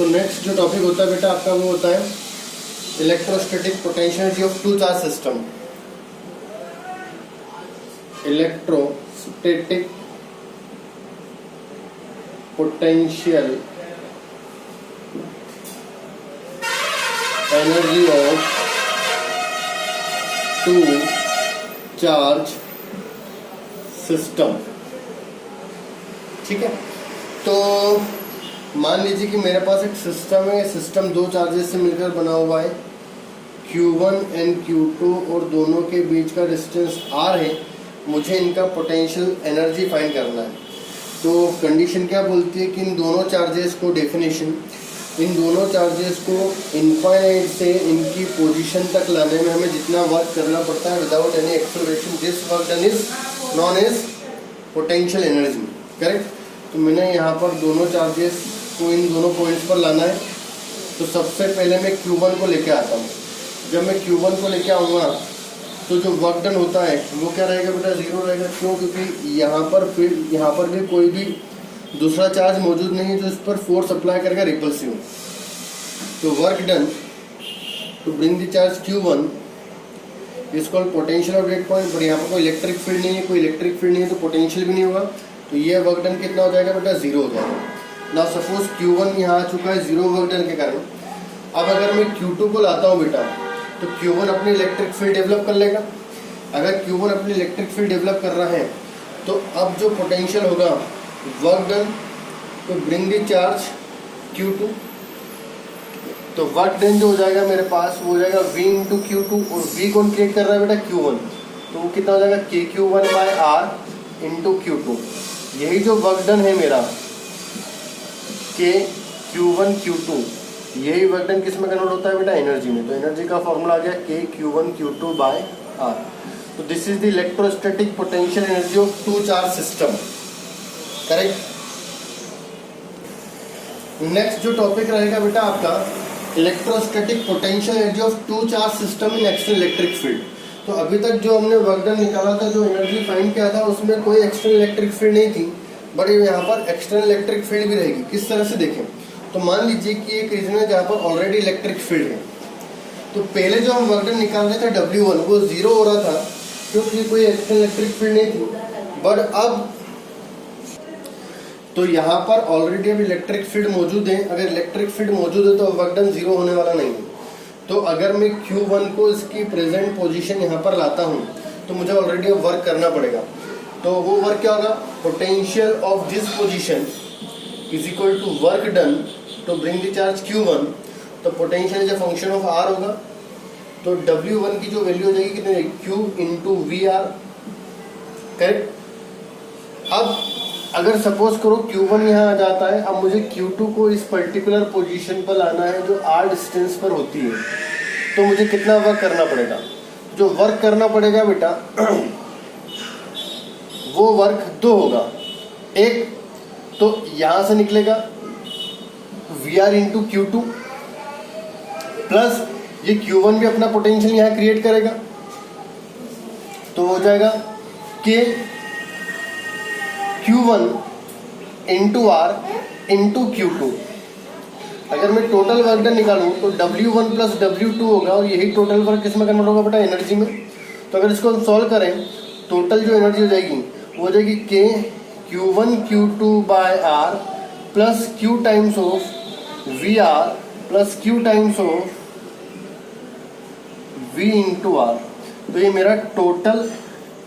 तो नेक्स्ट जो टॉपिक होता है बेटा आपका वो होता है electrostatic potential energy of two charge system. Electrostatic potential energy of two charge system. ठीक है, तो मान लीजिए कि मेरे पास एक सिस्टम है, सिस्टम दो चार्जेस से मिलकर बना हुआ है Q1 एंड Q2 और दोनों के बीच का डिस्टेंस R है। मुझे इनका पोटेंशियल एनर्जी फाइंड करना है। तो कंडीशन क्या बोलती है कि इन दोनों चार्जेस को डेफिनेशन, इन दोनों चार्जेस को इनफाइनाइट से इनकी पोजीशन तक लाने में हमें जितना वर्क करना पड़ता है without any acceleration, this work done is known as potential energy. Correct. तो मैंने यहाँ पर दोनों चार्जेस को इन दोनों पॉइंट्स पर लाना है। तो सबसे पहले मैं Q1 को लेके आता हूँ। जब मैं Q1 को लेके आऊँगा तो जो वर्क डन होता है वो क्या रहेगा बेटा, जीरो रहेगा। क्यों? क्योंकि यहाँ पर भी कोई भी दूसरा चार्ज मौजूद नहीं है जो इस पर फोर्स अप्लाई करेगा रिपल्सिव। तो work done to bring the charge Q1 is called potential of that point. पर यहाँ पर कोई इलेक्ट्रिक फील्ड नहीं है, कोई इलेक्ट्रिक फील्ड नहीं है तो पोटेंशियल भी नहीं होगा। तो ये वर्क डन कितना हो जाएगा बेटा, जीरो हो जाएगा। ना सपोज Q1 यहाँ आ चुका है जीरो वर्क डन के कारण। अब अगर मैं Q2 को लाता हूँ बेटा तो Q1 अपनी इलेक्ट्रिक फील्ड डेवलप कर लेगा। अगर Q1 अपनी इलेक्ट्रिक फील्ड डेवलप कर रहा है तो अब जो पोटेंशियल होगा वर्क डन तो ब्रिंग द चार्ज Q2। तो वर्क डन जो हो जाएगा मेरे पास वो हो जाएगा V इंटू Q2 और V कौन क्रिएट कर रहा है बेटा, Q1। तो वो कितना हो जाएगा KQ1 bye R into Q2। यही जो वर्क डन है मेरा KQ1 Q2, यही वर्क डन किस में कन्वर्ट होता है बेटा, एनर्जी में। तो एनर्जी का फॉर्मूला आ गया KQ1 Q2 बाय R। तो this is the electrostatic potential energy of two charge system. Correct. Next जो टॉपिक रहेगा बेटा आपका electrostatic potential energy of two charge system in external electric field. तो अभी तक जो हमने वर्क डन निकाला था, जो एनर्जी फाइंड किया था, उसमें कोई एक्सटर्नल इलेक्ट्रिक फील्ड नहीं थी, बट यहाँ पर एक्सटर्नल इलेक्ट्रिक फील्ड भी रहेगी। किस तरह से देखें तो मान लीजिए कि एक रीजन है जहाँ पर ऑलरेडी इलेक्ट्रिक फील्ड है। तो पहले जो हम वर्क डन निकाल रहे थे W1 वो जीरो हो रहा था क्योंकि कोई एक्सटर्नल इलेक्ट्रिक फील्ड नहीं थी। बट अब तो यहाँ पर ऑलरेडी अब इलेक्ट्रिक फील्ड मौजूद है। अगर इलेक्ट्रिक फील्ड मौजूद है तो वर्क डन जीरो होने वाला नहीं है। तो अगर मैं Q1 को इसकी प्रेजेंट पोजीशन यहाँ पर लाता हूँ तो मुझे ऑलरेडी अब वर्क करना पड़ेगा। तो वो वर्क क्या होगा, potential of this position is equal to work done to bring the charge Q1। तो potential is a function of R होगा। तो W1 की जो वैल्यू हो जाएगी कितनी, Q इंटू VR। करेक्ट। अब अगर सपोज करो Q1 यहाँ आ जाता है, अब मुझे Q2 को इस पर्टिकुलर पोजीशन पर लाना है जो R डिस्टेंस पर होती है। तो मुझे कितना वर्क करना पड़ेगा, जो वर्क करना पड़ेगा बेटा वो वर्क दो होगा। एक तो यहाँ से निकलेगा VR इंटू Q2 प्लस ये Q1 भी अपना पोटेंशियल यहाँ क्रिएट करेगा। तो हो जाएगा K Q1 into R into Q2। अगर मैं टोटल वर्क डन निकालूँ तो W1 प्लस W2 होगा और यही टोटल वर्क किसमें कन्वर्ट होगा बेटा, एनर्जी में। तो अगर इसको हम सॉल्व करें टोटल जो एनर्जी हो जाएगी वो हो जाएगी K Q1 Q2 by R plus Q times of VR plus Q times of V into R। तो ये मेरा टोटल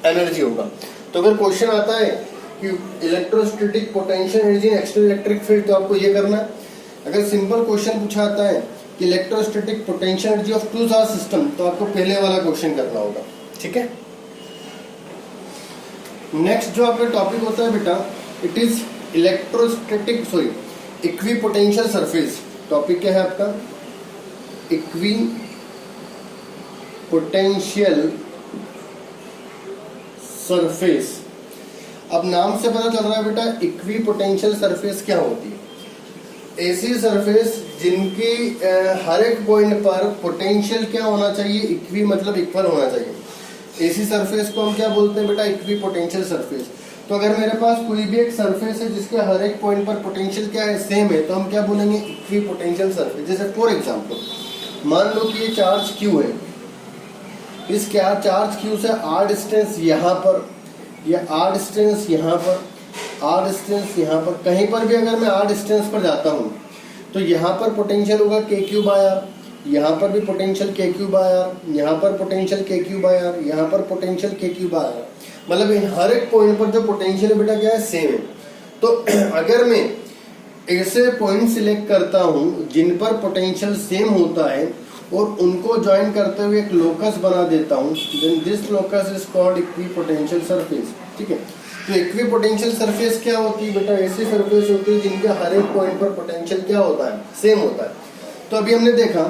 एनर्जी होगा। तो अगर क्वेश्चन आता है कि electrostatic potential energy in external electric field तो आपको ये करना है। अगर सिंपल क्वेश्चन पूछा आता है कि electrostatic potential energy of two charge system तो आपको पहले वाला क्वेश्चन करना होगा। ठीक है। नेक्स्ट जो आपका टॉपिक होता है बेटा it is equi potential surface. Topic क्या है आपका, इक्वी पोटेंशियल सरफेस। अब नाम से पता चल रहा है बेटा इक्वी पोटेंशियल सरफेस क्या होती है। ऐसी सरफेस जिनकी हर एक पॉइंट पर पोटेंशियल क्या होना चाहिए, इक्वी मतलब इक्वल होना चाहिए। ऐसी सरफेस को हम क्या बोलते हैं बेटा, इक्वी पोटेंशियल सरफेस। तो अगर मेरे पास कोई भी एक सरफेस है जिसके हर एक पॉइंट पर पोटेंशियल क्या है, सेम है, तो हम क्या बोलेंगे, इक्वी पोटेंशियल सरफेस। जैसे फॉर एग्जांपल मान लो कि ये चार्ज क्यू है, इस क्या चार्ज क्यू से आर डिस्टेंस यहाँ पर, या आर डिस्टेंस यहाँ पर, आर डिस्टेंस यहाँ पर, कहीं पर भी अगर मैं आर डिस्टेंस पर जाता हूँ तो यहाँ पर पोटेंशियल होगा के क्यू बाय आर, यहाँ पर भी पोटेंशियल के क्यू बाय आर, यहाँ पर पोटेंशियल के क्यू बाय आर, यहाँ पर पोटेंशियल के क्यू बाय आर। मतलब इन हर एक पॉइंट पर जो पोटेंशियल है बेटा क्या है, सेम है। तो अगर मैं ऐसे पॉइंट सिलेक्ट करता हूँ जिन पर पोटेंशियल सेम होता है और उनको ज्वाइन करते हुए एक लोकस बना देता हूँ, then this locus is called equipotential surface. ठीक है, तो इक्वी पोटेंशियल सरफेस क्या होती है बेटा, ऐसी सरफेस होती है जिनके हर एक पॉइंट पर पोटेंशियल क्या होता है, सेम होता है। तो अभी हमने देखा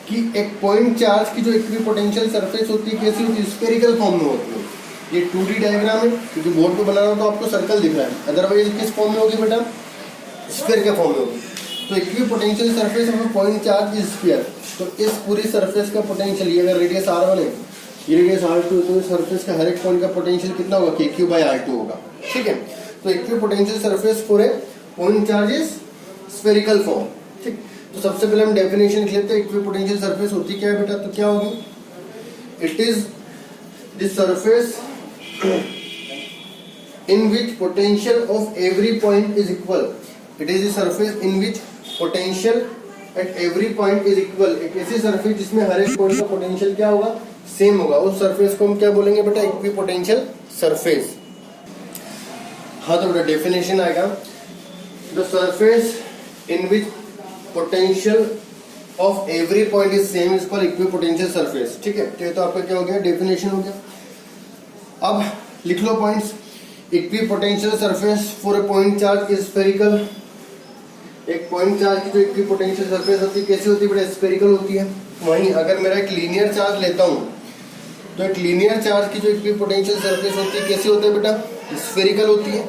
कि एक पॉइंट चार्ज की जो इक्वी पोटेंशियल सरफेस होती है कैसी होती है, स्फेरिकल फॉर्म में होती है। ये 2D डायग्राम है, क्योंकि बोर्ड पे बना रहा तो आपको सर्कल दिख रहा है, अदरवाइज किस फॉर्म में होगी बेटा, स्फीयर के फॉर्म में होगी। तो equi potential surface of point charge is sphere. तो इस पूरी सरफेस का पोटेंशियल, ये अगर रेडियस r1 है, ये रेडियस r2 है, तो इस सरफेस का हर एक पॉइंट का पोटेंशियल कितना होगा, kq/r2 होगा। ठीक है, तो equi potential surface for a point charge is spherical form. ठीक, तो सबसे पहले हम डेफिनेशन लिख लेते हैं, इक्वी पोटेंशियल सरफेस होती क्या है बेटा, तो क्या होगी, it is the surface in which potential of every point is equal. It is the surface in which potential at every point is equal. एक ऐसी सरफेस जिसमें हर एक पॉइंट का पोटेंशियल क्या होगा, सेम होगा, उस सरफेस को हम क्या बोलेंगे बेटा, इक्वी पोटेंशियल सरफेस। हाँ, तो बेटा डेफिनेशन आएगा, the surface in which potential of every point is same is called equipotential surface. ठीक है, तो ये तो आपका क्या हो गया, डेफिनेशन हो गया। अब लिख लो points. Equipotential surface for a point charge is spherical. एक पॉइंट चार्ज की जो इक्वी पोटेंशियल सरफेस होती है कैसी होती है बेटा, स्फेरिकल होती है। वहीं अगर मेरा एक लीनियर चार्ज लेता हूँ तो एक लीनियर चार्ज की जो इक्वी पोटेंशियल सरफेस होती है कैसी होती है बेटा, स्फेरिकल होती है।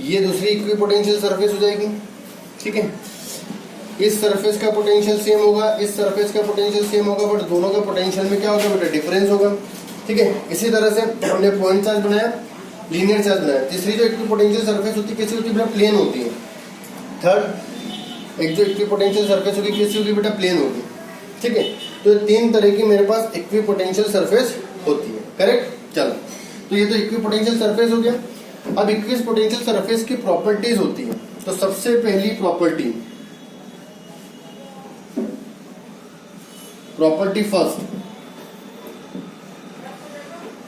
ये दूसरी इक्वी पोटेंशियल सरफेस हो जाएगी। ठीक है, इस सरफेस का पोटेंशियल सेम होगा, इस सरफेस का पोटेंशियल सेम होगा, बट दोनों का पोटेंशियल में क्या होगा बेटा, डिफरेंस होगा। ठीक है, इसी तरह से हमने पॉइंट चार्ज बनाया, लीनियर चार्ज बनाया। तीसरी जो इक्वी पोटेंशियल सरफेस होती है कैसी होती है बेटा, प्लेन होती है। थर्ड, एक जो इक्वी पोटेंशियल सरफेस होगी कैसी होगी बेटा, प्लेन होगी। ठीक है, तो तीन तरह की मेरे पास इक्वी पोटेंशियल सरफेस होती है। करेक्ट, चलो, तो ये तो इक्वी पोटेंशियल सरफेस हो गया। अब इक्वी पोटेंशियल सरफेस की प्रॉपर्टीज होती है। तो सबसे पहली प्रॉपर्टी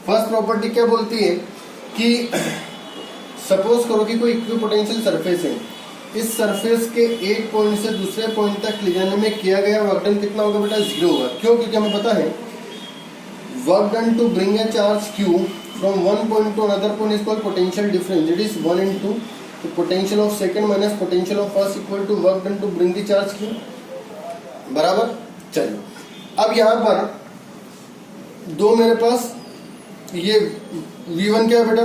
फर्स्ट प्रॉपर्टी क्या बोलती है कि सपोज करो कि कोई इक्वी पोटेंशियल सरफेस है, इस सरफेस के एक पॉइंट से दूसरे पॉइंट तक ले जाने में किया गया वर्क डन कितना होगा बेटा, 0 होगा। क्यों, क्योंकि हमें पता है work done to bring a charge Q from one point to another point is called potential difference, it is 1 into the potential of second minus potential of first equal to work done to bring the charge q। बराबर, चलिए अब यहाँ पर दो मेरे पास ये V1 क्या है बेटा,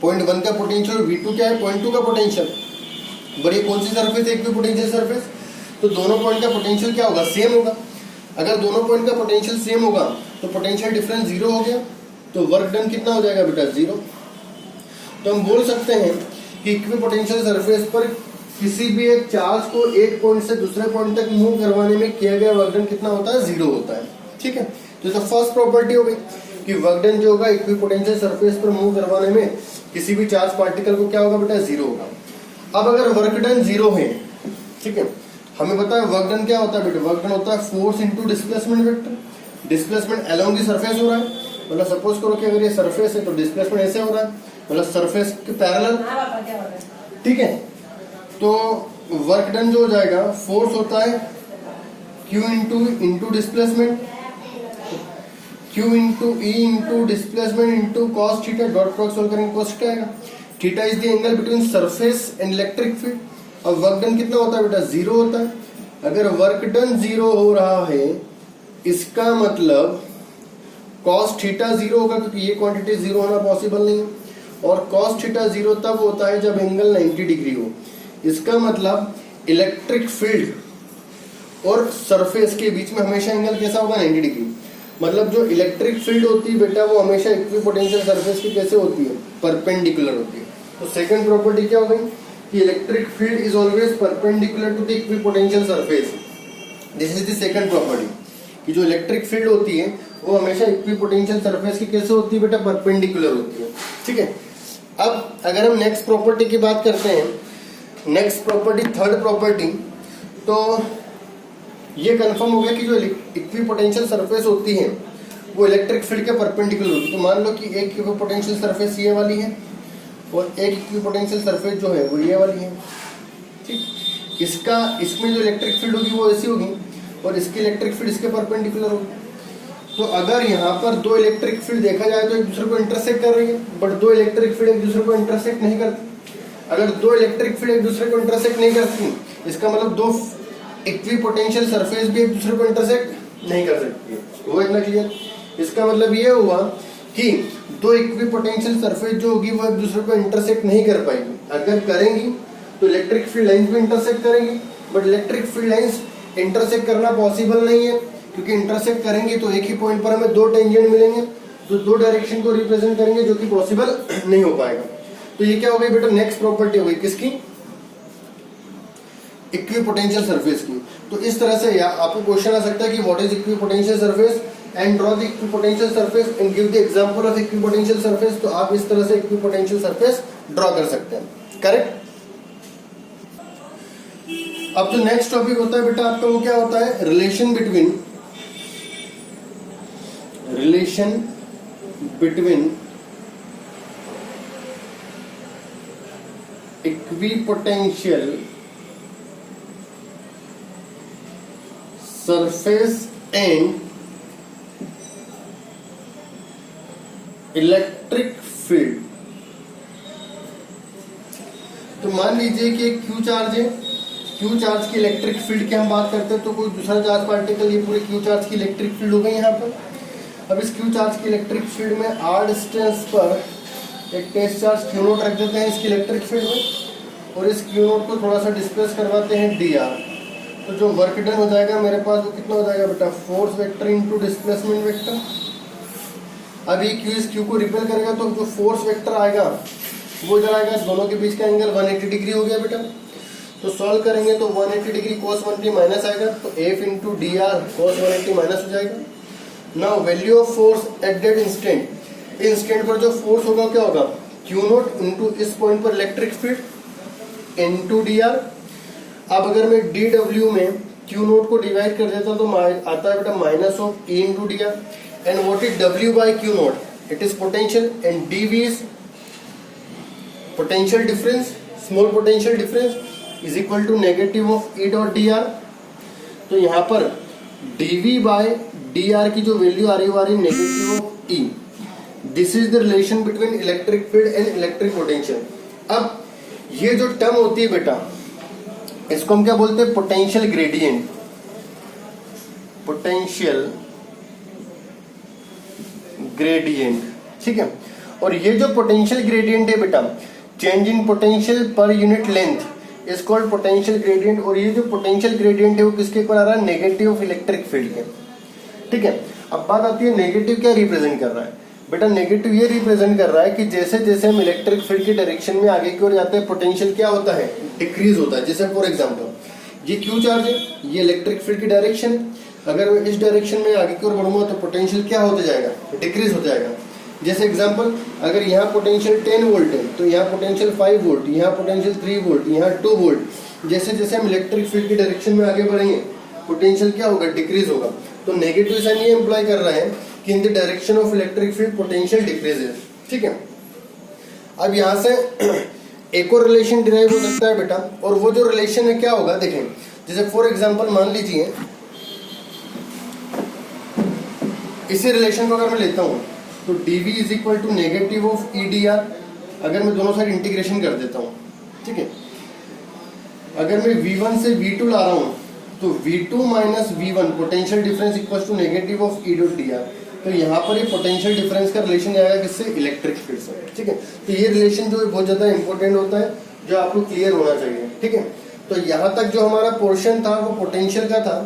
पॉइंट 1 का पोटेंशियल, V2 क्या है, पॉइंट 2 का पोटेंशियल। बड़ी कौन सी सरफेस है, इक्वी पोटेंशियल सरफेस, तो दोनों पॉइंट का पोटेंशियल क्या होगा, सेम होगा। अगर दोनों पॉइंट का पोटेंशियल सेम होगा तो पोटेंशियल डिफरेंस 0 हो गया, तो वर्क डन कितना हो जाएगा बेटा, 0। तो हम बोल सकते हैं कि इक्वी पोटेंशियल सरफेस पर किसी भी एक चार्ज को एक पॉइंट से दूसरे पॉइंट तक मूव करवाने में किया गया वर्क डन कितना होता है, 0 होता है। ठीक है, तो फर्स्ट प्रॉपर्टी हो गई कि वर्क डन जो होगा इक्वी पोटेंशियल सरफेस पर मूव करवाने में किसी भी चार्ज पार्टिकल को क्या होगा बेटा, 0 होगा। अब अगर वर्क डन 0 है, ठीक है, हमें पता है वर्क डन क्या होता है बेटा, वर्क डन होता है force into displacement vector. Displacement along the surface हो रहा है, मतलब सपोज करो कि अगर ये सरफेस है तो डिस्प्लेसमेंट ऐसे हो रहा है, मतलब सरफेस के पैरेलल। ठीक है, तो वर्क डन जो हो जाएगा, फोर्स होता है Q into displacement, Q into E into displacement into cos theta, dot product solve करेंगे कॉस थीटा आएगा। Theta is the angle between surface and electric field. अब वर्क डन कितना होता है बेटा, 0 होता है। अगर वर्क डन 0 हो रहा है इसका मतलब कॉस थीटा 0 होगा, क्योंकि ये क्वांटिटी 0 होना पॉसिबल नहीं है, और कॉस थीटा 0 तब होता है जब एंगल 90 डिग्री हो। इसका मतलब इलेक्ट्रिक फील्ड और सरफेस के बीच में हमेशा एंगल कैसा होगा, 90 डिग्री। मतलब जो इलेक्ट्रिक फील्ड होती है बेटा वो हमेशा इक्वी पोटेंशियल सरफेस की कैसे होती है, परपेंडिकुलर होती है। तो सेकंड प्रॉपर्टी क्या हो गई कि electric field is always perpendicular to the equipotential surface. This is the second property कि जो इलेक्ट्रिक फील्ड होती है वो हमेशा इक्विपोटेंशियल सरफेस की कैसे होती है बेटा, परपेंडिकुलर होती है। ठीक है, अब अगर हम नेक्स्ट प्रॉपर्टी की बात करते हैं, नेक्स्ट प्रॉपर्टी थर्ड प्रॉपर्टी, तो ये कंफर्म हो गया कि जो इक्विपोटेंशियल सरफेस होती है वो इलेक्ट्रिक फील्ड के परपेंडिकुलर होती है। तो मान लो कि एक इक्विपोटेंशियल सरफेस ये वाली है और एक इक्विपोटेंशियल सरफेस जो है वो ये वाली है। ठीक, इसमें जो इलेक्ट्रिक फील्ड होगी वो ऐसी होगी और इसकी इलेक्ट्रिक फील्ड इसके परपेंडिकुलर होगी। तो अगर यहाँ पर दो इलेक्ट्रिक फील्ड देखा जाए तो एक दूसरे को इंटरसेक्ट कर रही है, बट दो इलेक्ट्रिक फील्ड एक दूसरे को इंटरसेक्ट नहीं करती। अगर दो इलेक्ट्रिक फील्ड एक दूसरे को इंटरसेक्ट नहीं करती, इसका मतलब दो इक्विपोटेंशियल सरफेस भी एक दूसरे को इंटरसेक्ट नहीं कर सकती है। वो इतना क्लियर। इसका मतलब ये हुआ कि दो इक्विपोटेंशियल सरफेस जो होगी वो एक दूसरे को इंटरसेक्ट नहीं कर पाएगी। अगर करेंगी तो इलेक्ट्रिक फील्ड लाइंस भी इंटरसेक्ट करेंगी, but electric field lines intersect करना पॉसिबल नहीं है, क्योंकि इंटरसेक्ट करेंगे तो एक ही पॉइंट पर हमें दो टेंजेंट मिलेंगे, तो दो डायरेक्शन को रिप्रेजेंट करेंगे, जो कि पॉसिबल नहीं हो पाएगा। तो ये क्या हो गई बेटा, नेक्स्ट प्रॉपर्टी हो गई किसकी, इक्विपोटेंशियल सरफेस की। तो इस तरह से आपको क्वेश्चन आ सकता है कि what is equipotential surface and draw the equipotential surface and give the example of equipotential surface. तो आप इस तरह से इक्विपोटेंशियल सरफेस ड्रॉ कर सकते हैं, करेक्ट। अब जो नेक्स्ट टॉपिक होता है बेटा आपका वो क्या होता है, relation between equipotential surface and electric field. तो मान लीजिए कि एक क्यू चार्ज है, क्यू चार्ज की इलेक्ट्रिक फील्ड की हम बात करते हैं, तो कोई दूसरा चार्ज पार्टिकल, ये पूरे क्यू चार्ज की इलेक्ट्रिक फील्ड हो गई यहाँ पर। अब इस क्यू चार्ज की इलेक्ट्रिक फील्ड में r डिस्टेंस पर एक टेस्ट चार्ज क्यू नोट रख देते हैं इसकी इलेक्ट्रिक फील्ड में, और इस क्यू नोट को थोड़ा सा डिस्प्लेस करवाते हैं dr। तो जो वर्क डन हो जाएगा मेरे पास वो कितना हो जाएगा बेटा, force vector into displacement vector. अब ये क्यू इस क्यू को रिपेल करेगा तो जो फोर्स वेक्टर आएगा वो इधर आएगा, दोनों के बीच का एंगल 180 डिग्री हो गया बेटा। तो सॉल्व करेंगे तो 180 डिग्री cos 180 माइनस आएगा, तो f into D R cos 180 minus हो जाएगा। Now value of force at that instant, instant पर जो फोर्स होगा क्या होगा, क्यू नोट इंटू इस पॉइंट पर electric field into D R. अब अगर मैं डी डब्ल्यू में क्यू नोट को डिवाइड कर देता तो आता है बेटा minus of E into D R. And what is W by Q note, it is potential, and DV is potential difference, small potential difference is equal to negative of E dot d r. तो यहाँ पर dv bye D R की जो value आ रही है negative of E. This is the relation between electric field and electric potential. अब ये जो टर्म होती है बेटा इसको हम क्या बोलते हैं, पोटेंशियल ग्रेडियंट, पोटेंशियल ग्रेडियंट। ठीक है, और ये जो पोटेंशियल ग्रेडियंट है बेटा, change in potential per unit length is called potential gradient. और ये जो पोटेंशियल ग्रेडियंट है वो किसके इक्वल आ रहा है, नेगेटिव ऑफ इलेक्ट्रिक फील्ड के। ठीक है, अब बात आती है नेगेटिव क्या रिप्रेजेंट कर रहा है बेटा, नेगेटिव ये रिप्रेजेंट कर रहा है कि जैसे जैसे हम इलेक्ट्रिक फील्ड की डायरेक्शन में आगे की ओर जाते हैं पोटेंशियल क्या होता है, डिक्रीज होता है। जैसे फॉर एग्जांपल ये क्यू चार्ज है, ये इलेक्ट्रिक फील्ड की डायरेक्शन है, अगर मैं इस डायरेक्शन में आगे की ओर बढ़ूंगा तो पोटेंशियल क्या होता जाएगा, डिक्रीज हो जाएगा। जैसे एग्जांपल अगर यहाँ पोटेंशियल 10 वोल्ट है तो यहाँ पोटेंशियल 5 वोल्ट, यहाँ पोटेंशियल 3 वोल्ट, यहाँ 2 वोल्ट। जैसे जैसे हम इलेक्ट्रिक फील्ड की डायरेक्शन में आगे बढ़ेंगे पोटेंशियल क्या होगा, डिक्रीज होगा। तो नेगेटिव साइन ये इंप्लाई कर रहा है कि in the direction of electric field potential decreases. ठीक है, अब यहाँ से एक और रिलेशन डिराइव हो सकता है बेटा, और वो जो रिलेशन है क्या होगा देखें। जैसे फॉर एग्जांपल मान लीजिए इसी रिलेशन को अगर मैं लेता हूँ तो dv is equal to negative of E d r. अगर मैं दोनों साइड इंटीग्रेशन कर देता हूँ, ठीक है, अगर मैं v1 से v2 ला रहा हूँ तो v2 minus v1 potential difference equal to negative of E dot d r. तो यहाँ पर ये पोटेंशियल डिफरेंस का रिलेशन आएगा किससे, इलेक्ट्रिक फील्ड से। ठीक है, तो ये रिलेशन जो है बहुत ज्यादा इंपॉर्टेंट होता है, जो आपको क्लियर होना चाहिए। ठीक है, तो यहाँ तक जो हमारा पोर्शन था वो पोटेंशियल का था।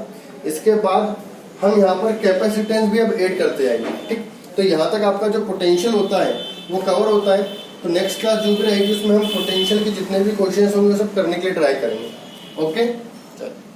इसके बाद हम यहाँ पर कैपेसिटेंस भी अब ऐड करते आएंगे। ठीक, तो यहाँ तक आपका जो पोटेंशियल होता है वो कवर होता है। तो नेक्स्ट क्लास जो भी रहेगी उसमें हम पोटेंशियल के जितने भी क्वेश्चंस होंगे सब करने के लिए ट्राई करेंगे। ओके, चलो।